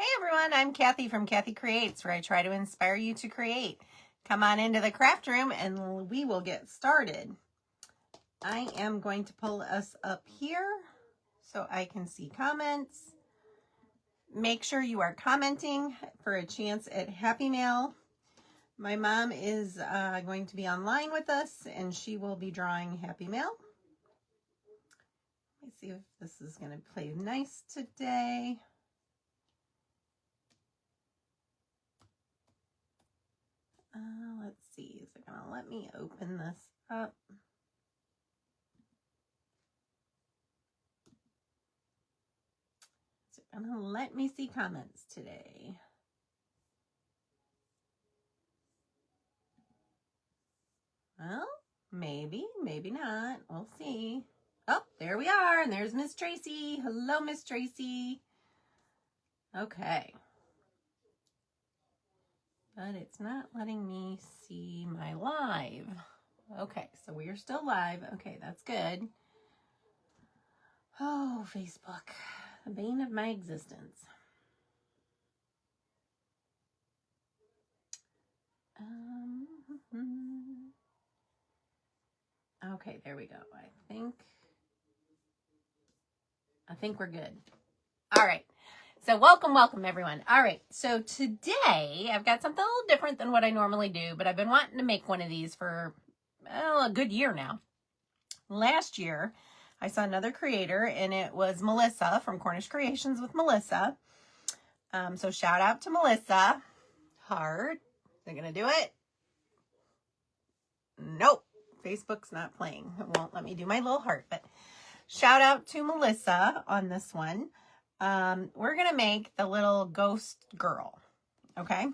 Hey everyone, I'm Kathy from Kathy Creates, where I try to inspire you to create. Come on into the craft room and we will get started. I am going to pull us up here so I can see comments. Make sure you are commenting for a chance at Happy Mail. My mom is going to be online with us and she will be drawing Happy Mail. Let's see if this is going to play nice today. Let's see, is it going to let me open this up? Is it going to let me see comments today? Well, maybe, maybe not. We'll see. Oh, there we are, and there's Miss Tracy. Hello, Miss Tracy. Okay. But it's not letting me see my live. Okay, so we are still live. Okay, that's good. Oh, Facebook, the bane of my existence. Okay, there we go. I think we're good. All right. So welcome everyone. All right. So today I've got something a little different than what I normally do, but I've been wanting to make one of these for a good year now. Last year I saw another creator and it was Melissa from Cornish Creations with Melissa. So shout out to Melissa. Heart. Is it going to do it? Nope. Facebook's not playing. It won't let me do my little heart, but shout out to Melissa on this one. We're going to make the little ghost girl. Okay.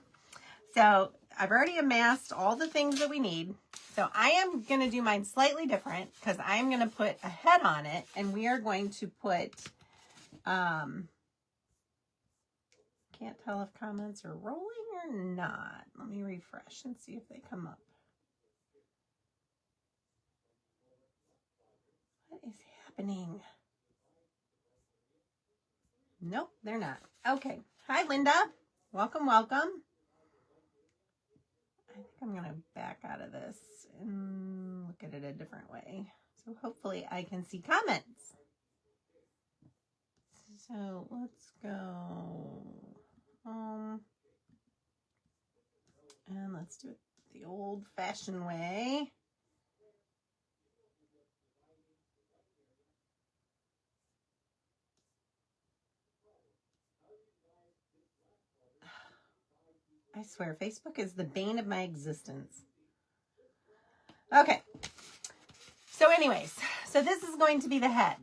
So I've already amassed all the things that we need. So I am going to do mine slightly different because I'm going to put a head on it and we are going to put, can't tell if comments are rolling or not. Let me refresh and see if they come up. What is happening? Nope, they're not. Okay. Hi, Linda. Welcome. I think I'm going to back out of this and look at it a different way. So hopefully I can see comments. So let's go home. And let's do it the old-fashioned way. I swear, Facebook is the bane of my existence. Okay. So anyways, so this is going to be the head.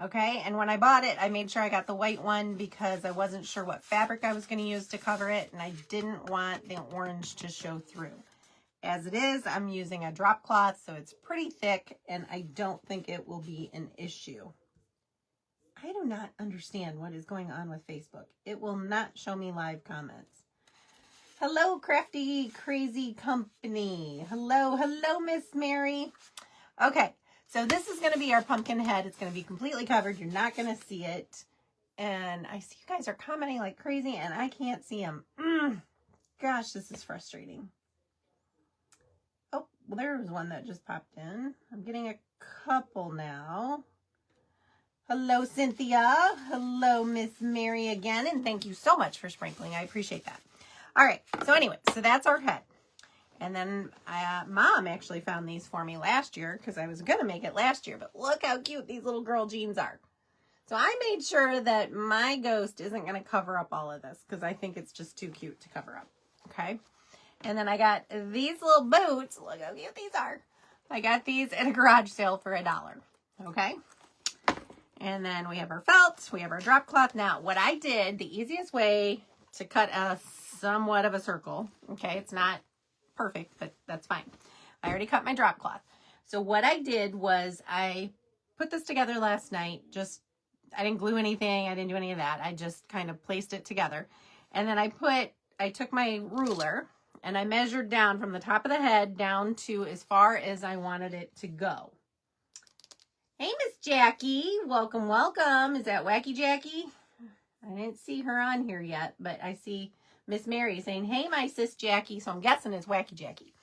Okay. And when I bought it, I made sure I got the white one because I wasn't sure what fabric I was going to use to cover it. And I didn't want the orange to show through. As it is, I'm using a drop cloth, so it's pretty thick and I don't think it will be an issue. I do not understand what is going on with Facebook. It will not show me live comments. Hello, Crafty Crazy Company. Hello, Miss Mary. Okay, so this is going to be our pumpkin head. It's going to be completely covered. You're not going to see it. And I see you guys are commenting like crazy, and I can't see them. Gosh, this is frustrating. Oh, well, there was one that just popped in. I'm getting a couple now. Hello, Cynthia. Hello, Miss Mary again. And thank you so much for sprinkling. I appreciate that. All right. So anyway, so that's our head. And then Mom actually found these for me last year because I was going to make it last year. But look how cute these little girl jeans are. So I made sure that my ghost isn't going to cover up all of this because I think it's just too cute to cover up. Okay. And then I got these little boots. Look how cute these are. I got these at a garage sale for $1. Okay. And then we have our felt. We have our drop cloth. Now, what I did, the easiest way to cut a somewhat of a circle. Okay, it's not perfect, but that's fine. I already cut my drop cloth. So what I did was I put this together last night. I didn't glue anything. I didn't do any of that. I just kind of placed it together. And then I took my ruler and I measured down from the top of the head down to as far as I wanted it to go. Hey, Miss Jackie. Welcome. Is that Wacky Jackie? I didn't see her on here yet, but I see Miss Mary saying, hey, my sis Jackie. So I'm guessing it's Wacky Jackie.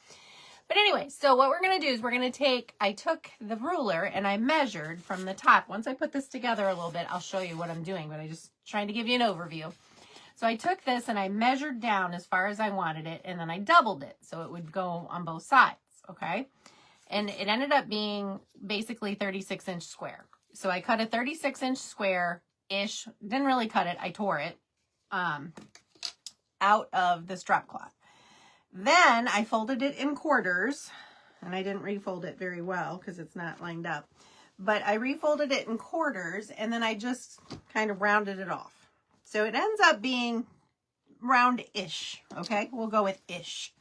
But anyway, so what we're going to do is we're going to take, I took the ruler and I measured from the top. Once I put this together a little bit, I'll show you what I'm doing, but I'm just trying to give you an overview. So I took this and I measured down as far as I wanted it, and then I doubled it so it would go on both sides, okay? And it ended up being basically 36-inch square. So I cut a 36-inch square-ish, didn't really cut it, I tore it out of this drop cloth. Then I folded it in quarters, and I didn't refold it very well because it's not lined up. But I refolded it in quarters, and then I just kind of rounded it off. So it ends up being round-ish, okay? We'll go with ish.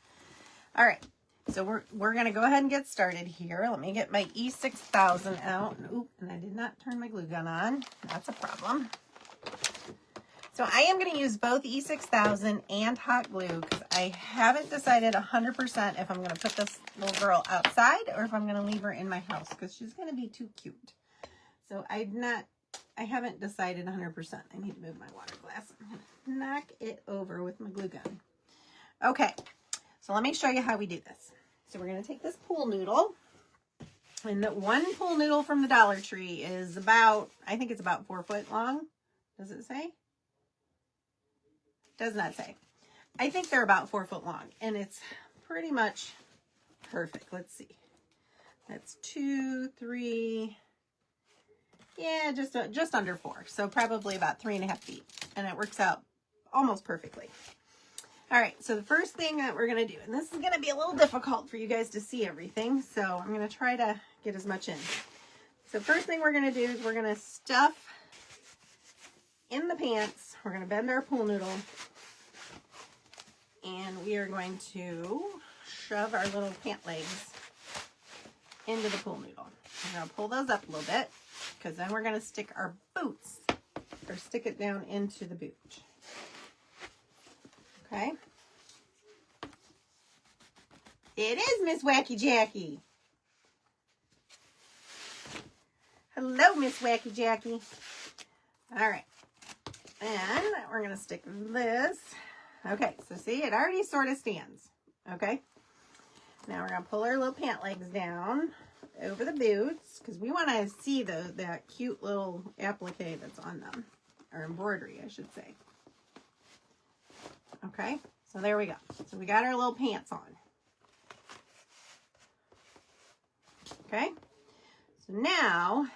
All right, so we're going to go ahead and get started here. Let me get my E6000 out. Oop, and I did not turn my glue gun on. That's a problem. So I am going to use both E6000 and hot glue because I haven't decided 100% if I'm going to put this little girl outside or if I'm going to leave her in my house because she's going to be too cute. So I haven't decided 100%. I need to move my water glass. I'm going to knock it over with my glue gun. Okay, so let me show you how we do this. So we're going to take this pool noodle. And the one pool noodle from the Dollar Tree is about, I think it's about 4 foot long. Does it say? Does not say. I think they're about 4 foot long, and it's pretty much perfect. Let's see. That's 2, 3, yeah, just under 4. So probably about 3.5 feet, and it works out almost perfectly. All right, so the first thing that we're going to do, and this is going to be a little difficult for you guys to see everything, so I'm going to try to get as much in. So first thing we're going to do is we're going to stuff in the pants. We're going to bend our pool noodle, and we are going to shove our little pant legs into the pool noodle. I'm going to pull those up a little bit because then we're going to stick our boots, or stick it down into the boot. Okay. It is Miss Wacky Jackie. Hello, Miss Wacky Jackie. All right. And we're going to stick this. Okay, so see, it already sort of stands. Okay. Now we're going to pull our little pant legs down over the boots because we want to see that cute little applique that's on them. Or embroidery, I should say. Okay, so there we go. So we got our little pants on. Okay, so now,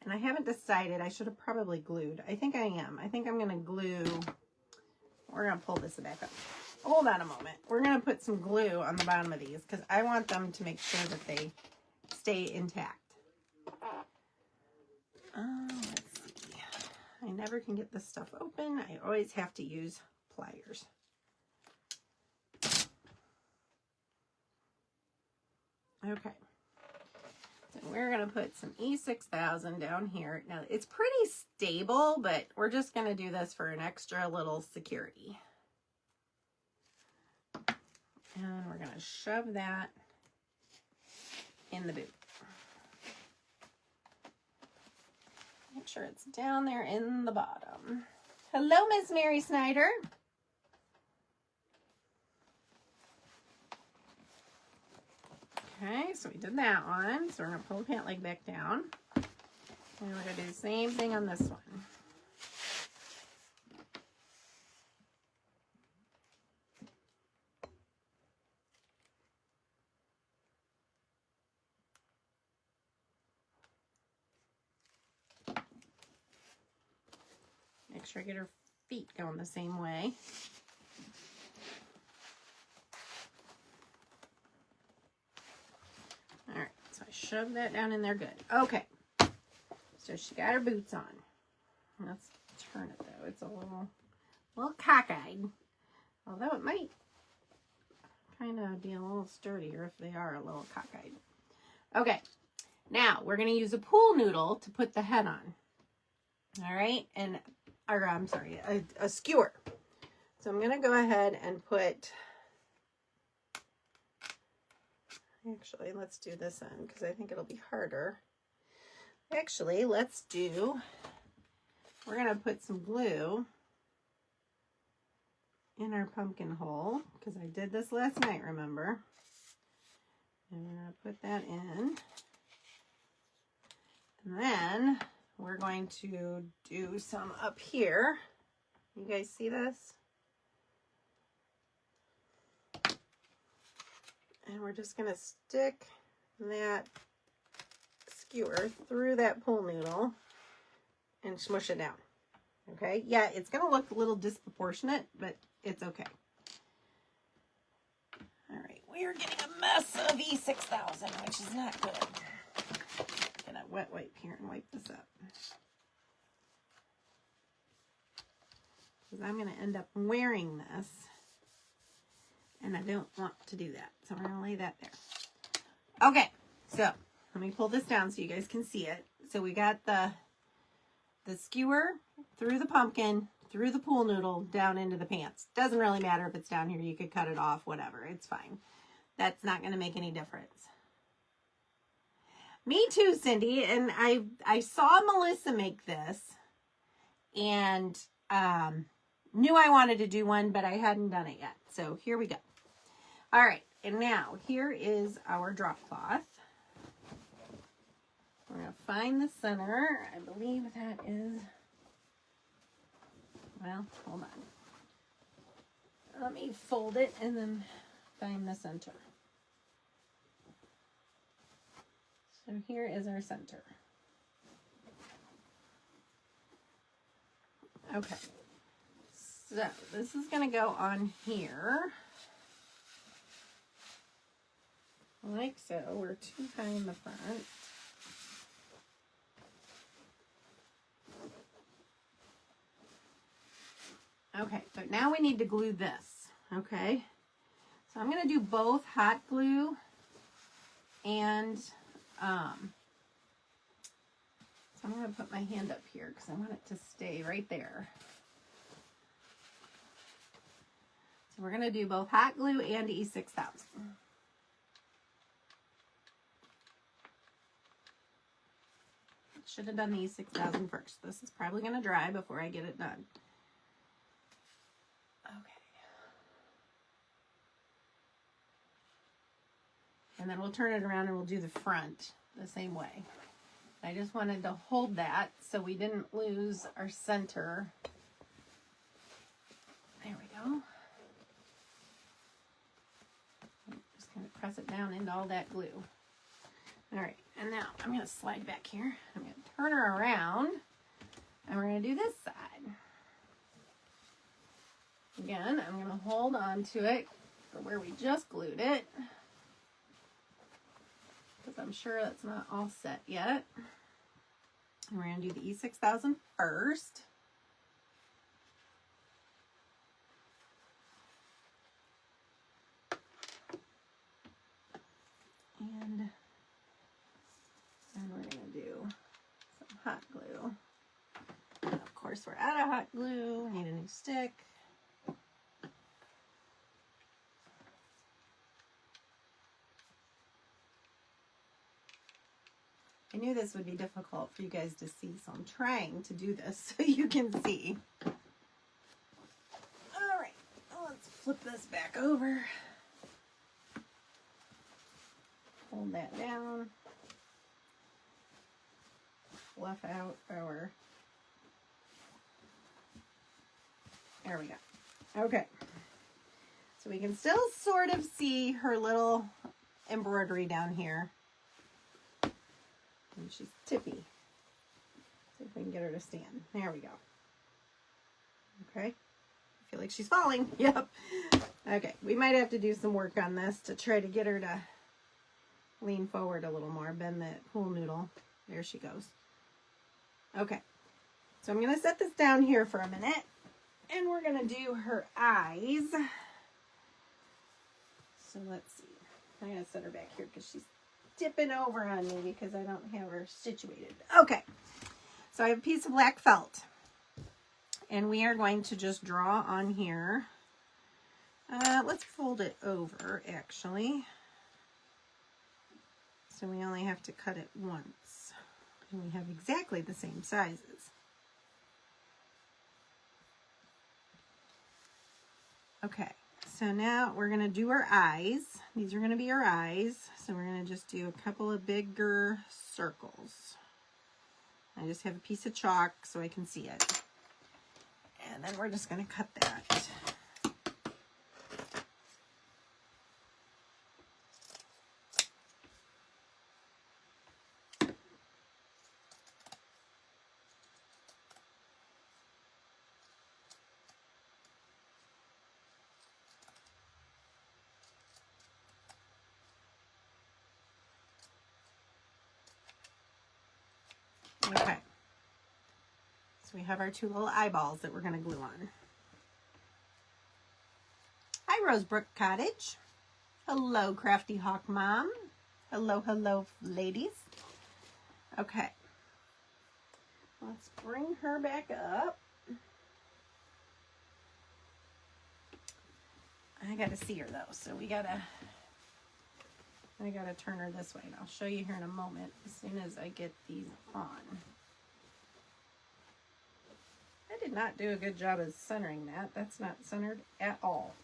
and I haven't decided, I should have probably glued. I think I am. I think I'm going to glue. We're going to pull this back up. Hold on a moment. We're going to put some glue on the bottom of these because I want them to make sure that they stay intact. Let's see. I never can get this stuff open. I always have to use pliers. Okay. So we're going to put some E6000 down here. Now, it's pretty stable, but we're just going to do this for an extra little security. And we're going to shove that in the boot. Make sure it's down there in the bottom. Hello, Miss Mary Snyder. Okay, so we did that one. So we're going to pull the pant leg back down. And we're going to do the same thing on this one. Make sure I get her feet going the same way. All right, so I shoved that down in there good. Okay, so she got her boots on. Let's turn it though. It's a little cockeyed, although it might kind of be a little sturdier if they are a little cockeyed. Okay, now we're going to use a pool noodle to put the head on. All right, I'm sorry, a skewer. So I'm going to go ahead and put, actually, let's do this end because I think it'll be harder. Actually, we're going to put some glue in our pumpkin hole, because I did this last night, remember? And we're going to put that in. And then we're going to do some up here. You guys see this? And we're just going to stick that skewer through that pool noodle and smush it down. Okay, yeah, it's going to look a little disproportionate, but it's okay. All right, we are getting a mess of E6000, which is not good. Get a wet wipe here and wipe this up. Because I'm going to end up wearing this, and I don't want to do that. So we're going to lay that there. Okay, so let me pull this down so you guys can see it. So we got the skewer through the pumpkin, through the pool noodle, down into the pants. Doesn't really matter if it's down here. You could cut it off, whatever. It's fine. That's not going to make any difference. Me too, Cindy. And I saw Melissa make this and knew I wanted to do one, but I hadn't done it yet. So here we go. All right. And now here is our drop cloth. We're going to find the center. I believe that is, well, hold on. Let me fold it and then find the center. So here is our center. Okay. So this is going to go on here. Like so. We're too high in the front. Okay, but now we need to glue this, okay? So I'm going to do both hot glue and, so I'm going to put my hand up here because I want it to stay right there. So we're going to do both hot glue and E6000. Should have done the E6000 first. This is probably going to dry before I get it done. Okay. And then we'll turn it around and we'll do the front the same way. I just wanted to hold that so we didn't lose our center. There we go. Just kind of press it down into all that glue. All right, and now I'm going to slide back here. I'm going to turn her around and we're going to do this side. Again, I'm going to hold on to it for where we just glued it, because I'm sure that's not all set yet. And we're going to do the E6000 first. And then we're going to do some hot glue. And of course, we're out of hot glue. We need a new stick. I knew this would be difficult for you guys to see, so I'm trying to do this so you can see. All right, let's flip this back over. Hold that down. Fluff out our... There we go. Okay. So we can still sort of see her little embroidery down here. And she's tippy. See if we can get her to stand. There we go. Okay. I feel like she's falling. Yep. Okay. We might have to do some work on this to try to get her to lean forward a little more. Bend that pool noodle. There she goes. Okay. So I'm going to set this down here for a minute. And we're going to do her eyes. So let's see. I'm going to set her back here because she's tipping over on me because I don't have her situated. Okay, so I have a piece of black felt and we are going to just draw on here. Let's fold it over actually, so we only have to cut it once and we have exactly the same sizes. Okay, so now we're going to do our eyes. These are going to be our eyes. So we're going to just do a couple of bigger circles. I just have a piece of chalk so I can see it. And then we're just going to cut that. Okay. So we have our two little eyeballs that we're going to glue on. Hi, Rosebrook Cottage. Hello, Crafty Hawk Mom. Hello, hello, ladies. Okay. Let's bring her back up. I got to see her, though, so I got to turn her this way, and I'll show you here in a moment as soon as I get these on. I did not do a good job of centering that. That's not centered at all.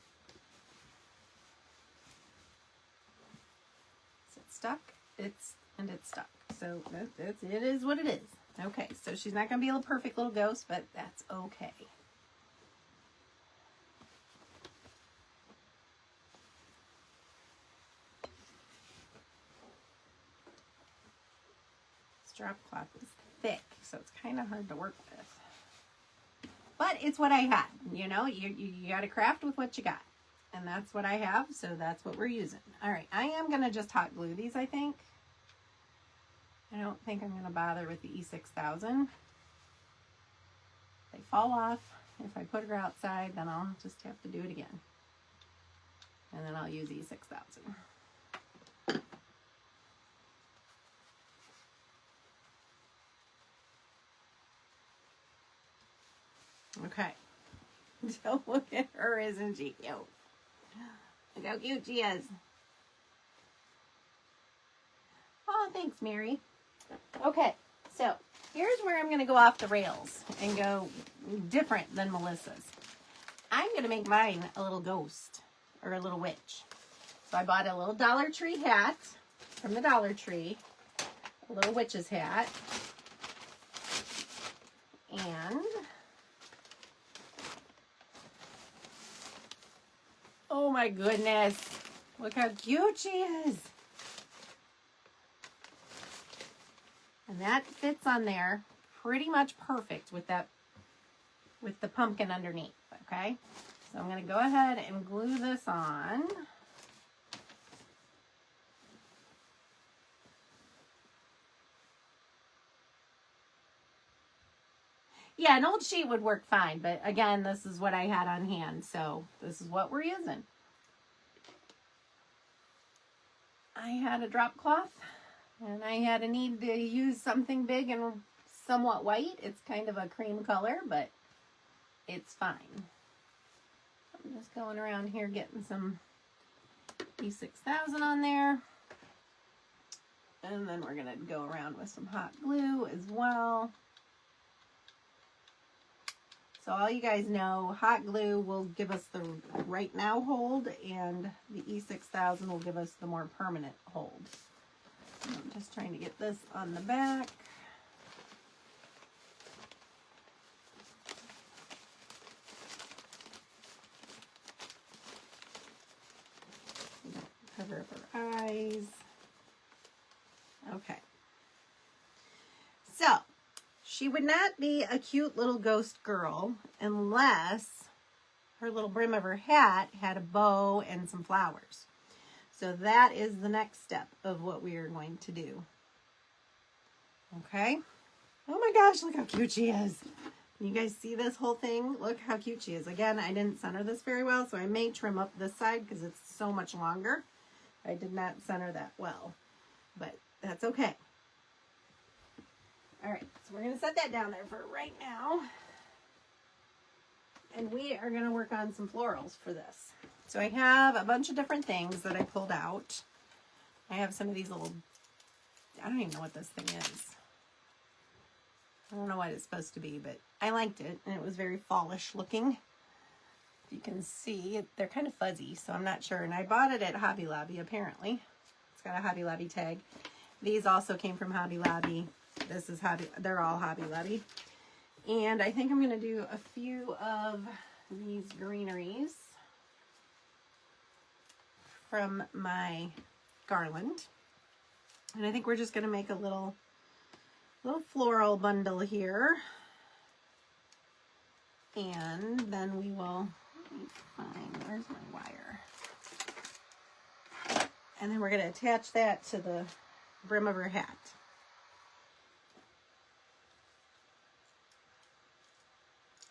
Is it stuck? It's stuck. So it is what it is. Okay, so she's not going to be a perfect little ghost, but that's okay. This drop cloth is thick, so it's kind of hard to work with. But it's what I had, you know, you got to craft with what you got. And that's what I have, so that's what we're using. All right, I am going to just hot glue these, I think. I don't think I'm going to bother with the E6000. They fall off. If I put her outside, then I'll just have to do it again. And then I'll use E6000. Okay. Don't look at her, isn't she cute? Look how cute she is. Oh, thanks, Mary. Okay, so here's where I'm going to go off the rails and go different than Melissa's. I'm going to make mine a little ghost or a little witch. So I bought a little Dollar Tree hat from the Dollar Tree, a little witch's hat, and oh my goodness, look how cute she is. And that fits on there pretty much perfect with that, with the pumpkin underneath, okay? So I'm going to go ahead and glue this on. Yeah, an old sheet would work fine, but again, this is what I had on hand, so this is what we're using. I had a drop cloth, and I had a need to use something big and somewhat white. It's kind of a cream color, but it's fine. I'm just going around here getting some E6000 on there. And then we're going to go around with some hot glue as well. So all you guys know, hot glue will give us the right now hold, and the E6000 will give us the more permanent hold. I'm just trying to get this on the back. Cover up her eyes. Okay. So, she would not be a cute little ghost girl unless her little brim of her hat had a bow and some flowers. So that is the next step of what we are going to do. Okay. Oh my gosh, look how cute she is. Can you guys see this whole thing? Look how cute she is. Again, I didn't center this very well, so I may trim up this side because it's so much longer. I did not center that well, but that's okay. All right, so we're going to set that down there for right now. And we are going to work on some florals for this. So I have a bunch of different things that I pulled out. I have some of these little, I don't even know what this thing is. I don't know what it's supposed to be, but I liked it, and it was very fallish looking. If you can see, they're kind of fuzzy, so I'm not sure. And I bought it at Hobby Lobby, apparently. It's got a Hobby Lobby tag. These also came from Hobby Lobby. This is they're all Hobby Lobby. And I think I'm going to do a few of these greeneries from my garland. And I think we're just going to make a little floral bundle here. And then we will, let me find, where's my wire? And then we're going to attach that to the brim of her hat.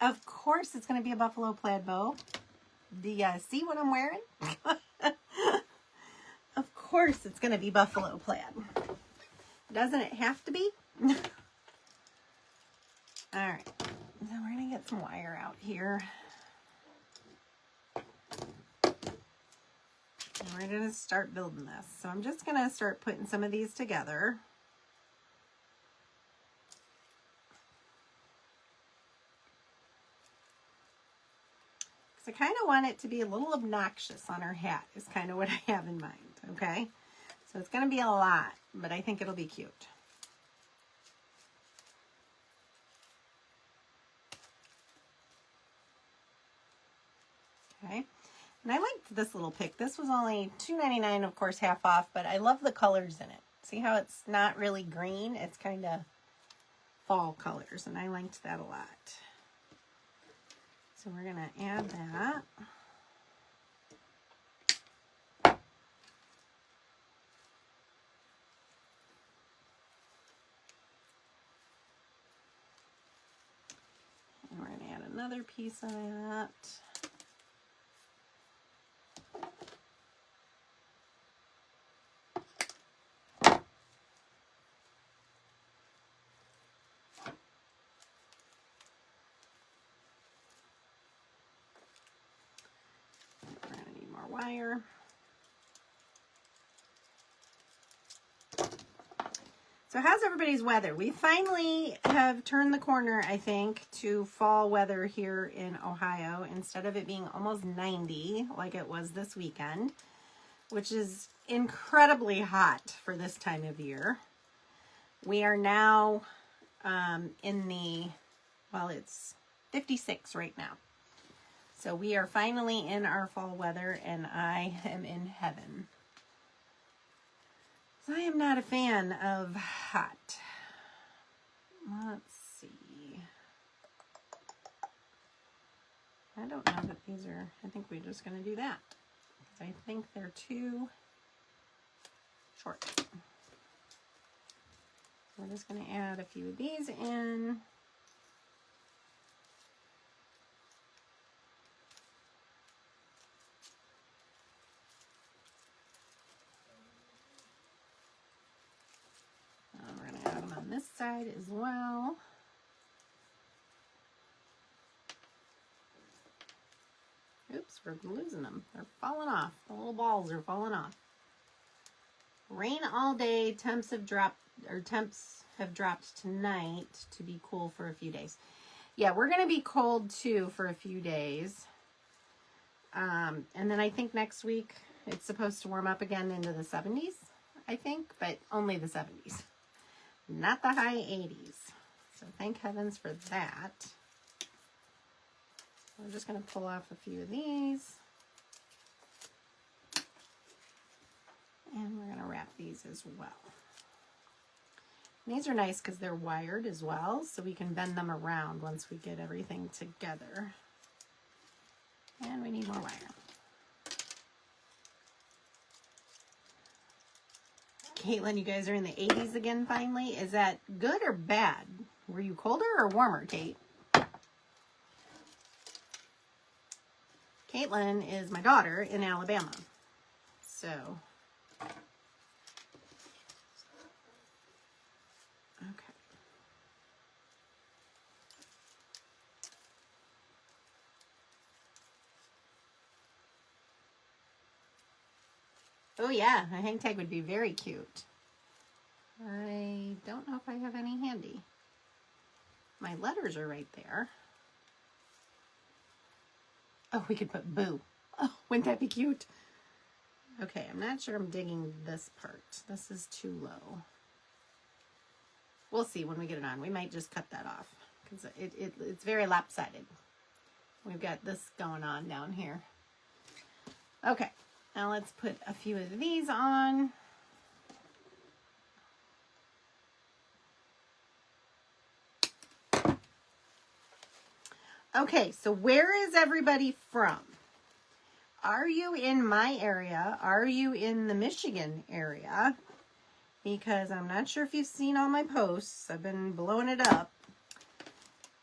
Of course it's going to be a buffalo plaid bow. Do you see what I'm wearing? Of course it's going to be buffalo plaid. Doesn't it have to be? All right. So we're going to get some wire out here. And we're going to start building this. So I'm just going to start putting some of these together. I kind of want it to be a little obnoxious on her hat is kind of what I have in mind, okay? So it's going to be a lot, but I think it'll be cute. Okay, and I liked this little pick. This was only $2.99, of course, half off, but I love the colors in it. See how it's not really green? It's kind of fall colors, and I liked that a lot. So we're going to add that. And we're going to add another piece of that. Wire. So how's everybody's weather? We finally have turned the corner, I think, to fall weather here in Ohio instead of it being almost 90 like it was this weekend, which is incredibly hot for this time of year. We are now in the, well, it's 56 right now. So we are finally in our fall weather, and I am in heaven. So I am not a fan of hot. Let's see. I don't know that these are, I think we're just going to do that. Because I think they're too short. We're just going to add a few of these in. This side as well. Oops, we're losing them. They're falling off. The little balls are falling off. Rain all day. Temps have dropped tonight to be cool for a few days. Yeah, we're going to be cold too for a few days. And then I think next week it's supposed to warm up again into the 70s, I think, but only the 70s. Not the high 80s. So thank heavens for that. We're just going to pull off a few of these. And we're going to wrap these as well. And these are nice because they're wired as well, so we can bend them around once we get everything together. And we need more wire. Caitlin, you guys are in the 80s again finally. Is that good or bad? Were you colder or warmer, Kate? Caitlin is my daughter in Alabama. So, okay. Oh yeah, a hang tag would be very cute. I don't know if I have any handy. My letters are right there. Oh, we could put Boo. Oh, wouldn't that be cute? Okay, I'm not sure I'm digging this part. This is too low. We'll see when we get it on. We might just cut that off because it's very lopsided. We've got this going on down here. Okay, now let's put a few of these on. Okay, so where is everybody from? Are you in my area? Are you in the Michigan area? Because I'm not sure if you've seen all my posts. I've been blowing it up.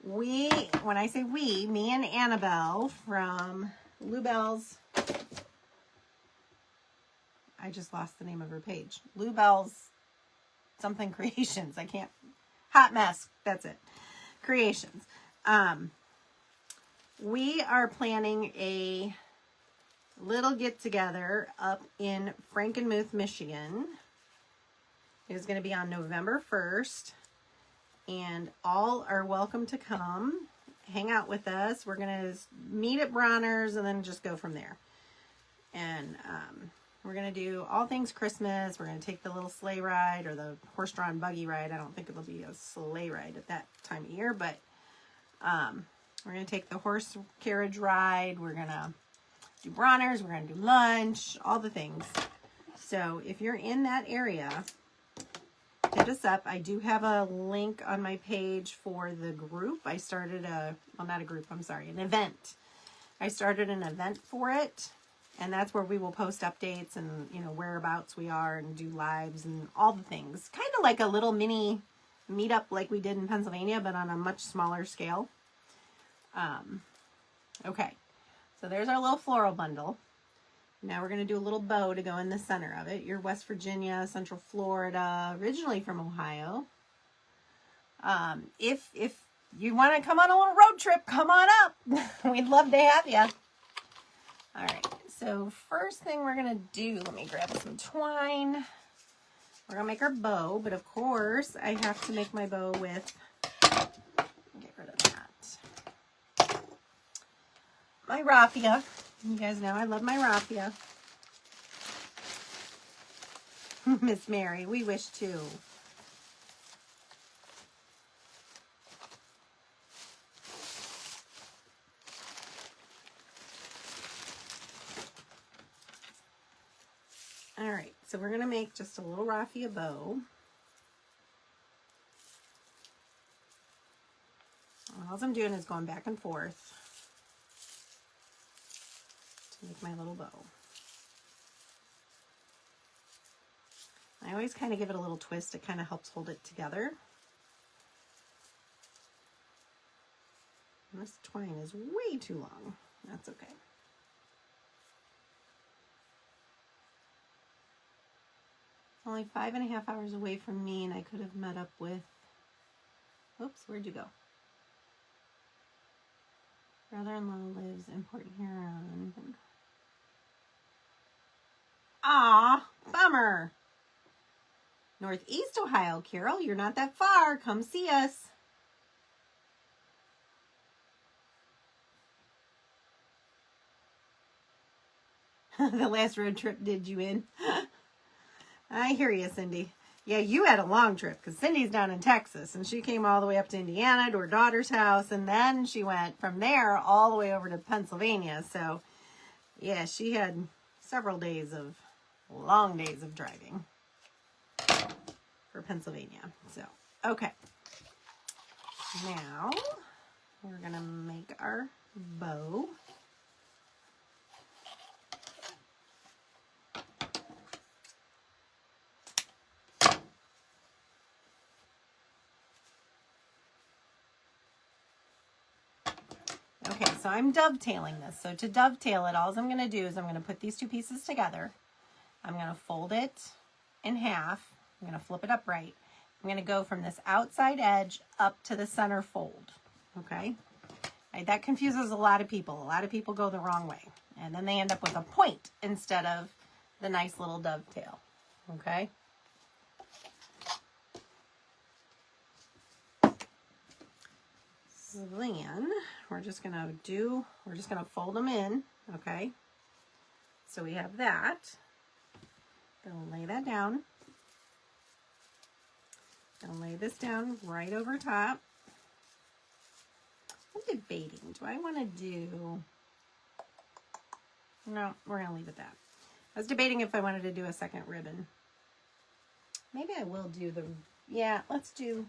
When I say we, me and Annabelle from Lou Bell's, I just lost the name of her page. Lou Bell's something Creations. I can't, Hot Mess, that's it. Creations. We are planning a little get-together up in Frankenmuth, Michigan. It is going to be on November 1st, and all are welcome to come hang out with us. We're going to meet at Bronner's and then just go from there. And we're going to do all things Christmas. We're going to take the little sleigh ride or the horse-drawn buggy ride. I don't think it'll be a sleigh ride at that time of year, but we're going to take the horse carriage ride. We're going to do Bronner's. We're going to do lunch, all the things. So if you're in that area, hit us up. I do have a link on my page for the group. I started well, not a group, I'm sorry, an event. I started an event for it, and that's where we will post updates and, you know, whereabouts we are and do lives and all the things. Kind of like a little mini meetup like we did in Pennsylvania, but on a much smaller scale. Okay, so there's our little floral bundle. Now we're going to do a little bow to go in the center of it. You're West Virginia, Central Florida, originally from Ohio. If you want to come on a little road trip, come on up. We'd love to have you. All right, so first thing we're going to do, let me grab some twine. We're going to make our bow, but of course I have to make my bow with, get rid of that, my raffia. You guys know I love my raffia. Miss Mary, we wish too. All right, so we're going to make just a little raffia bow. All I'm doing is going back and forth to make my little bow. I always kind of give it a little twist. It kind of helps hold it together. And this twine is way too long. That's okay. It's only 5.5 hours away from me, and I could have met up with, oops, where'd you go? Brother-in-law lives in Port Huron. Aw, bummer. Northeast Ohio, Carol, you're not that far. Come see us. The last road trip did you in? I hear you, Cindy. Yeah, you had a long trip because Cindy's down in Texas and she came all the way up to Indiana to her daughter's house, and then she went from there all the way over to Pennsylvania. So yeah, she had several days of, long days of driving for Pennsylvania. So, okay. Now we're going to make our bow. Okay, so I'm dovetailing this. So to dovetail it, all I'm going to do is I'm going to put these two pieces together. I'm going to fold it in half. I'm going to flip it upright. I'm going to go from this outside edge up to the center fold. Okay? Right, that confuses a lot of people. A lot of people go the wrong way. And then they end up with a point instead of the nice little dovetail. Okay? So then we're just gonna fold them in, okay? So we have that. Gonna lay that down. Gonna lay this down right over top. I'm debating, do I wanna do, no, we're gonna leave it that. I was debating if I wanted to do a second ribbon. Maybe I will do the, yeah, let's do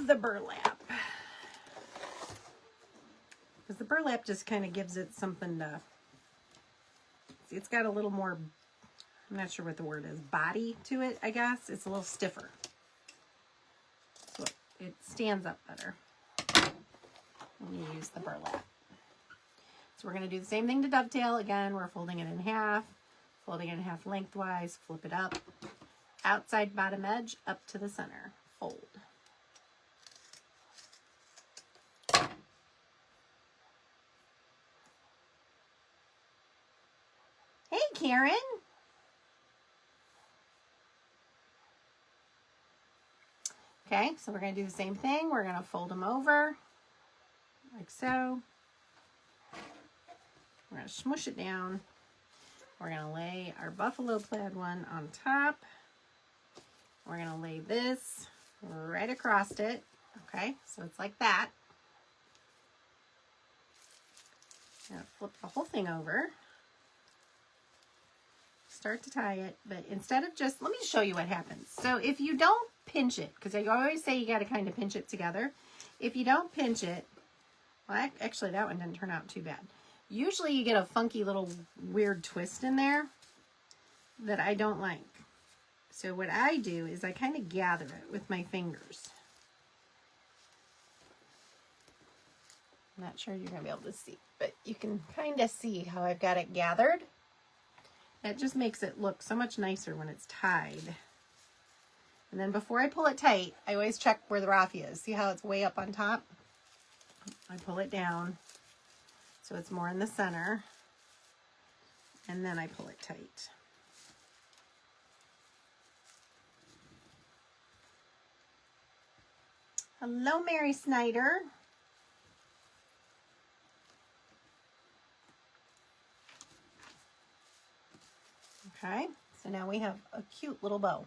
the burlap. Because the burlap just kind of gives it something to, it's got a little more, I'm not sure what the word is, body to it, I guess. It's a little stiffer. So it stands up better when you use the burlap. So we're going to do the same thing to dovetail. Again, we're folding it in half, folding it in half lengthwise, flip it up, outside bottom edge, up to the center, fold. Hey, Karen. Okay, so we're going to do the same thing. We're going to fold them over like so. We're going to smush it down. We're going to lay our buffalo plaid one on top. We're going to lay this right across it. Okay, so it's like that. I'm going to flip the whole thing over. Start to tie it, but instead of just, let me show you what happens. So if you don't pinch it, because I always say you got to kind of pinch it together. If you don't pinch it, well, actually that one didn't turn out too bad. Usually you get a funky little weird twist in there that I don't like. So what I do is I kind of gather it with my fingers. I'm not sure you're going to be able to see, but you can kind of see how I've got it gathered. That just makes it look so much nicer when it's tied. And then before I pull it tight, I always check where the raffia is. See how it's way up on top? I pull it down so it's more in the center. And then I pull it tight. Hello, Mary Snyder. Okay, so now we have a cute little bow.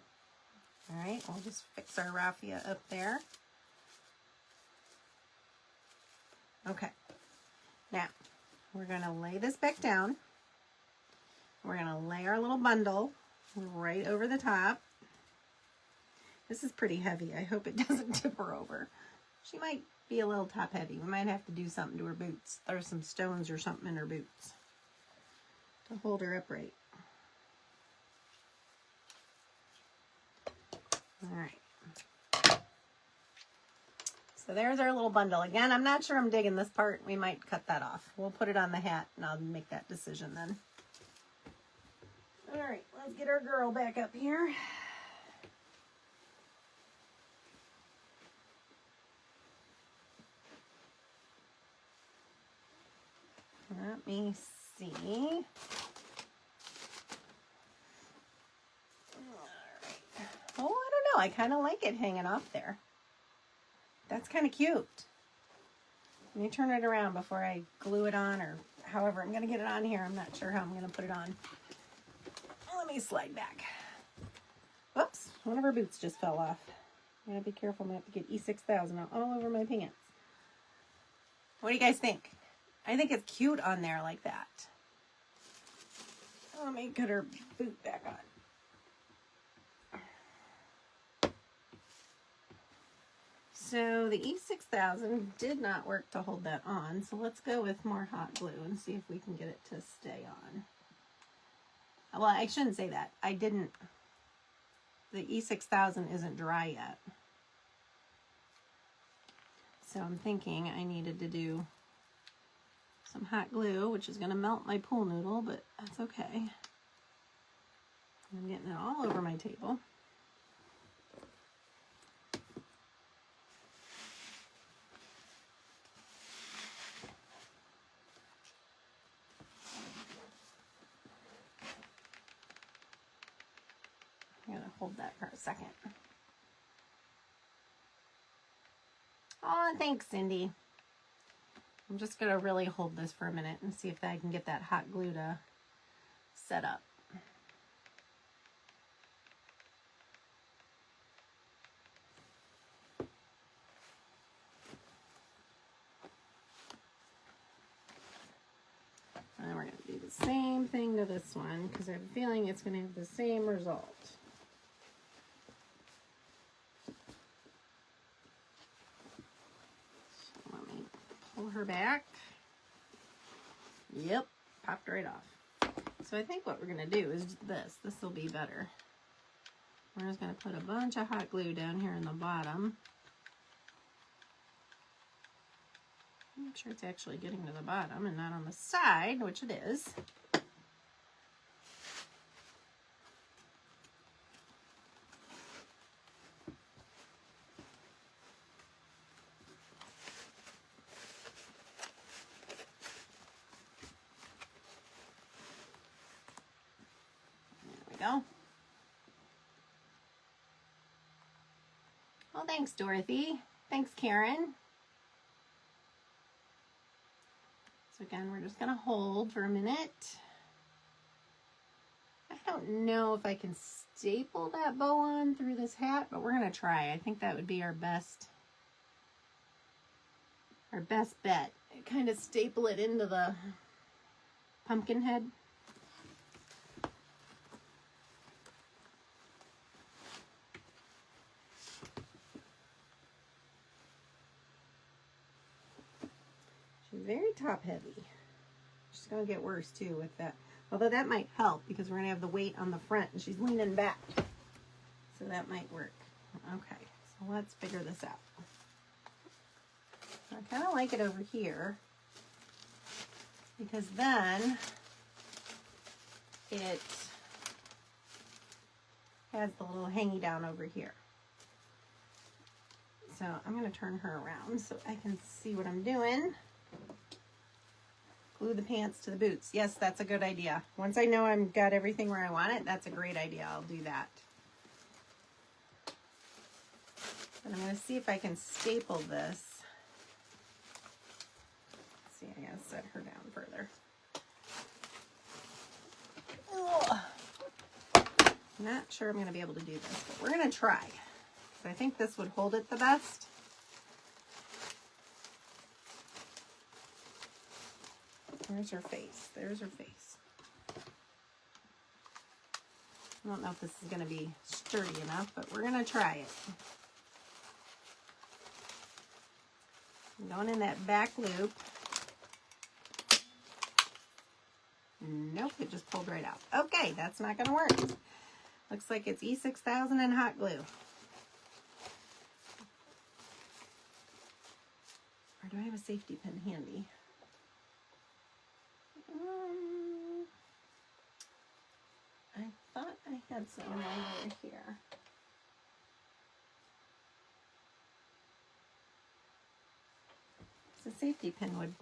All right, we'll just fix our raffia up there. Okay, now we're going to lay this back down. We're going to lay our little bundle right over the top. This is pretty heavy. I hope it doesn't tip her over. She might be a little top heavy. We might have to do something to her boots. Throw some stones or something in her boots to hold her upright. All right. So there's our little bundle. Again, I'm not sure I'm digging this part. We might cut that off. We'll put it on the hat and I'll make that decision then. All right, let's get our girl back up here. Let me see. Oh, I don't know. I kind of like it hanging off there. That's kind of cute. Let me turn it around before I glue it on, or however I'm going to get it on here. I'm not sure how I'm going to put it on. Let me slide back. Whoops, one of her boots just fell off. I gotta be careful. I'm going to have to get E6000 all over my pants. What do you guys think? I think it's cute on there like that. Let me put her boot back on. So the E6000 did not work to hold that on, so let's go with more hot glue and see if we can get it to stay on. Well, I shouldn't say that. The E6000 isn't dry yet. So I'm thinking I needed to do some hot glue, which is going to melt my pool noodle, but that's okay. I'm getting it all over my table. I'm going to hold that for a second. Oh, thanks, Cindy. I'm just going to really hold this for a minute and see if I can get that hot glue to set up. And then we're going to do the same thing to this one because I have a feeling it's going to have the same result. So let me pull her back. Yep, popped right off. So I think what we're going to do is this. This will be better. We're just going to put a bunch of hot glue down here in the bottom. Make sure it's actually getting to the bottom and not on the side, which it is. There we go. Well, thanks, Dorothy. Thanks, Karen. So again, we're just going to hold for a minute. I don't know if I can staple that bow on through this hat, but we're going to try. I think that would be our best bet. Kind of staple it into the pumpkin head. Very top heavy. She's going to get worse too with that. Although that might help because we're going to have the weight on the front and she's leaning back. So that might work. Okay, so let's figure this out. I kind of like it over here because then it has the little hangy down over here. So I'm going to turn her around so I can see what I'm doing. Glue the pants to the boots. Yes, that's a good idea. Once I know I've got everything where I want it, that's a great idea. I'll do that. And I'm going to see if I can staple this. Let's see, I got to set her down further. Ugh. Not sure I'm going to be able to do this, but we're going to try. So I think this would hold it the best. There's her face. There's her face. I don't know if this is going to be sturdy enough, but we're going to try it. I'm going in that back loop. Nope, it just pulled right out. Okay, that's not going to work. Looks like it's E6000 and hot glue. Or do I have a safety pin handy? I thought I had some over here. The safety pin would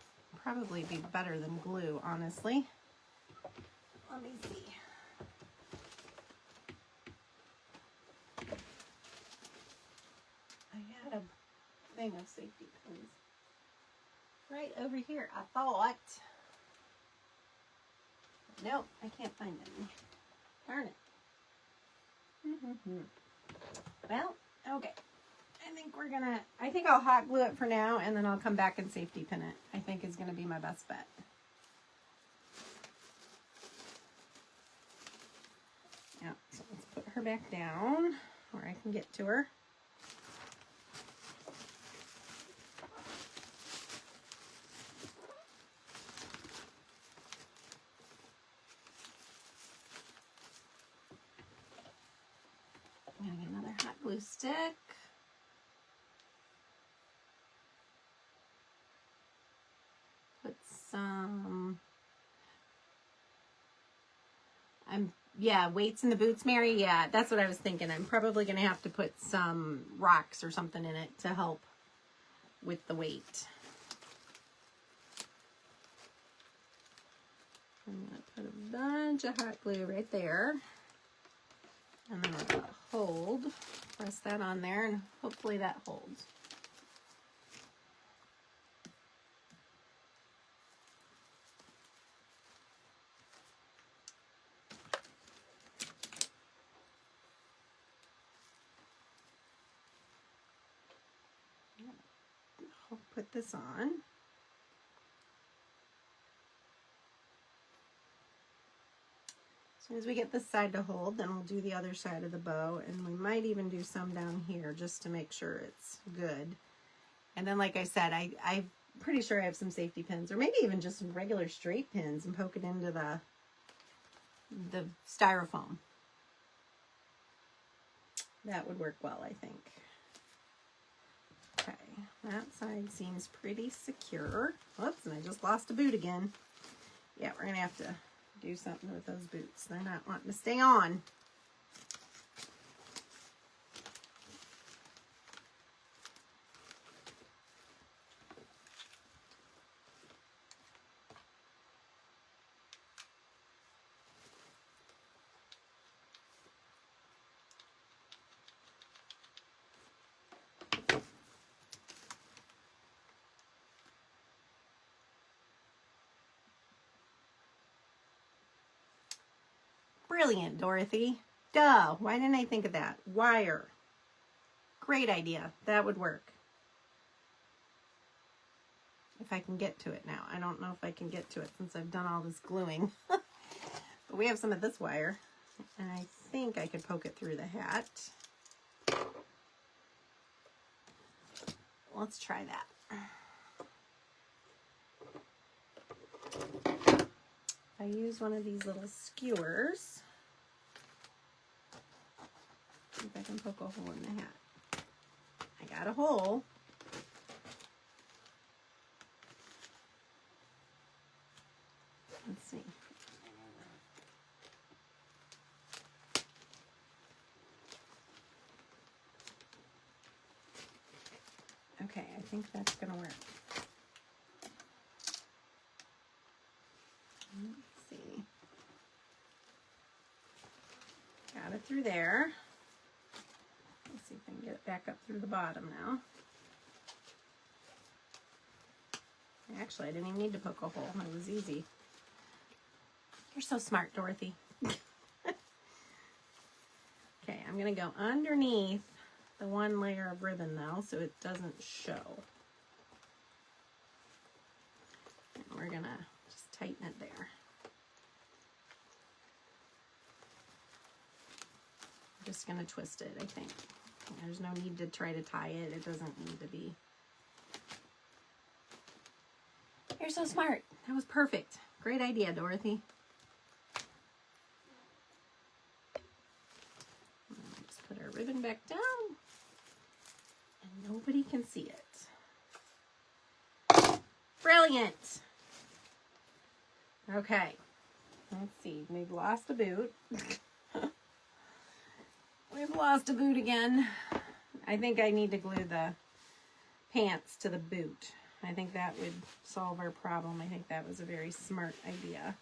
probably be better than glue, honestly. Let me see. I had a thing of safety pins right over here, I thought. Nope, I can't find any. Darn it. Well, okay. I think I'll hot glue it for now, and then I'll come back and safety pin it. I think is going to be my best bet. Yeah, so let's put her back down where I can get to her. I'm going to get another hot glue stick. Put some, yeah, weights in the boots, Mary. Yeah, that's what I was thinking. I'm probably going to have to put some rocks or something in it to help with the weight. I'm going to put a bunch of hot glue right there. And then we're going to press that on there, and hopefully that holds. I'll put this on. As soon as we get this side to hold, then we'll do the other side of the bow, and we might even do some down here just to make sure it's good. And then, like I said, I'm pretty sure I have some safety pins, or maybe even just some regular straight pins, and poke it into the styrofoam. That would work well, I think. Okay, that side seems pretty secure. Whoops, and I just lost a boot again. Yeah, we're gonna have to do something with those boots. They're not wanting to stay on. Brilliant, Dorothy. Duh, why didn't I think of that? Wire. Great idea. That would work. If I can get to it now. I don't know if I can get to it since I've done all this gluing. But we have some of this wire, and I think I could poke it through the hat. Let's try that. I use one of these little skewers. See if I can poke a hole in the hat. I got a hole. Let's see. Okay, I think that's gonna work. Let's see. Got it through there. Let's see if I can get it back up through the bottom now. Actually, I didn't even need to poke a hole. It was easy. You're so smart, Dorothy. Okay, I'm going to go underneath the one layer of ribbon now so it doesn't show. And we're going to just tighten it there. I'm just going to twist it, I think. There's no need to try to tie it. It doesn't need to be. You're so smart. That was perfect. Great idea, Dorothy. Just put our ribbon back down and nobody can see it. Brilliant. Okay. Let's see. We've lost a boot. We've lost a boot again. I think I need to glue the pants to the boot. I think that would solve our problem. I think that was a very smart idea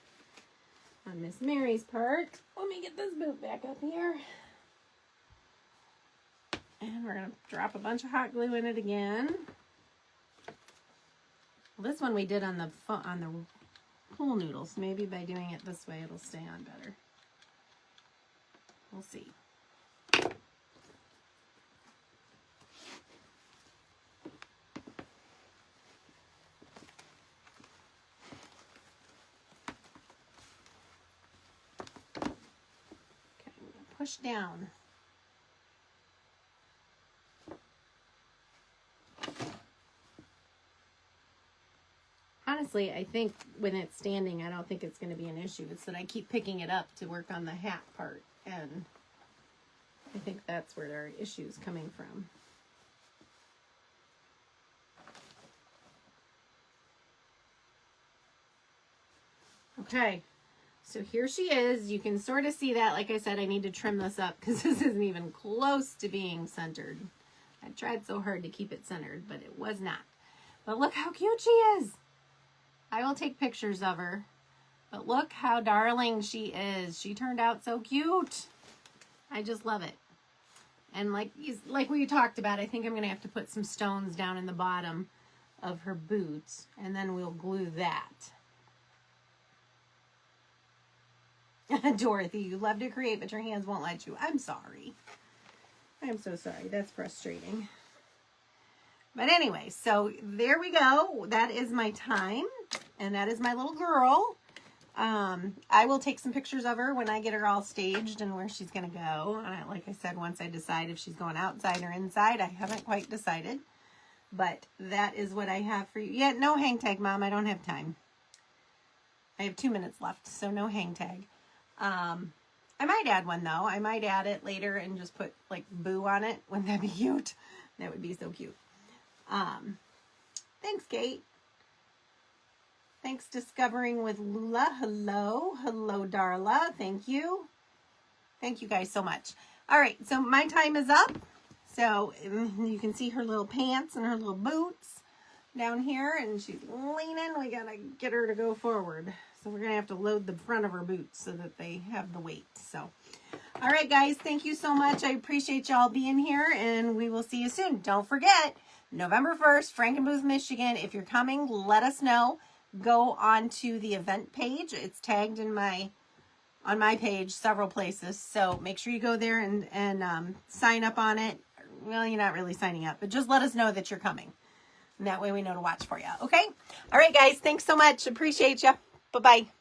on Miss Mary's part. Let me get this boot back up here. And we're going to drop a bunch of hot glue in it again. Well, this one we did on the pool noodles. Maybe by doing it this way it'll stay on better. We'll see. Push down. Honestly, I think when it's standing, I don't think it's going to be an issue. It's that I keep picking it up to work on the hat part, and I think that's where our issue is coming from. Okay. So here she is. You can sort of see that. Like I said, I need to trim this up because this isn't even close to being centered. I tried so hard to keep it centered, but it was not. But look how cute she is. I will take pictures of her. But look how darling she is. She turned out so cute. I just love it. And like we talked about, I think I'm going to have to put some stones down in the bottom of her boots. And then we'll glue that. Dorothy, you love to create, but your hands won't let you. I'm sorry. I'm so sorry. That's frustrating. But anyway, so there we go. That is my time, and that is my little girl. I will take some pictures of her when I get her all staged and where she's going to go. Like I said, once I decide if she's going outside or inside, I haven't quite decided. But that is what I have for you. Yeah, no hang tag, Mom. I don't have time. I have 2 minutes left, so no hang tag. I might add one, though. I might add it later and just put, like, Boo on it. Wouldn't that be cute? That would be so cute. Thanks, Kate. Thanks, Discovering with Lula. Hello. Hello, Darla. Thank you. Thank you guys so much. All right, so my time is up. So you can see her little pants and her little boots down here, and she's leaning. We got to get her to go forward. So we're going to have to load the front of her boots so that they have the weight. So, all right, guys, thank you so much. I appreciate y'all being here, and we will see you soon. Don't forget, November 1st, Frankenbooth, Michigan. If you're coming, let us know. Go on to the event page. It's tagged in on my page several places. So make sure you go there and sign up on it. Well, you're not really signing up, but just let us know that you're coming. And that way we know to watch for you. Okay? All right, guys. Thanks so much. Appreciate you. Bye-bye.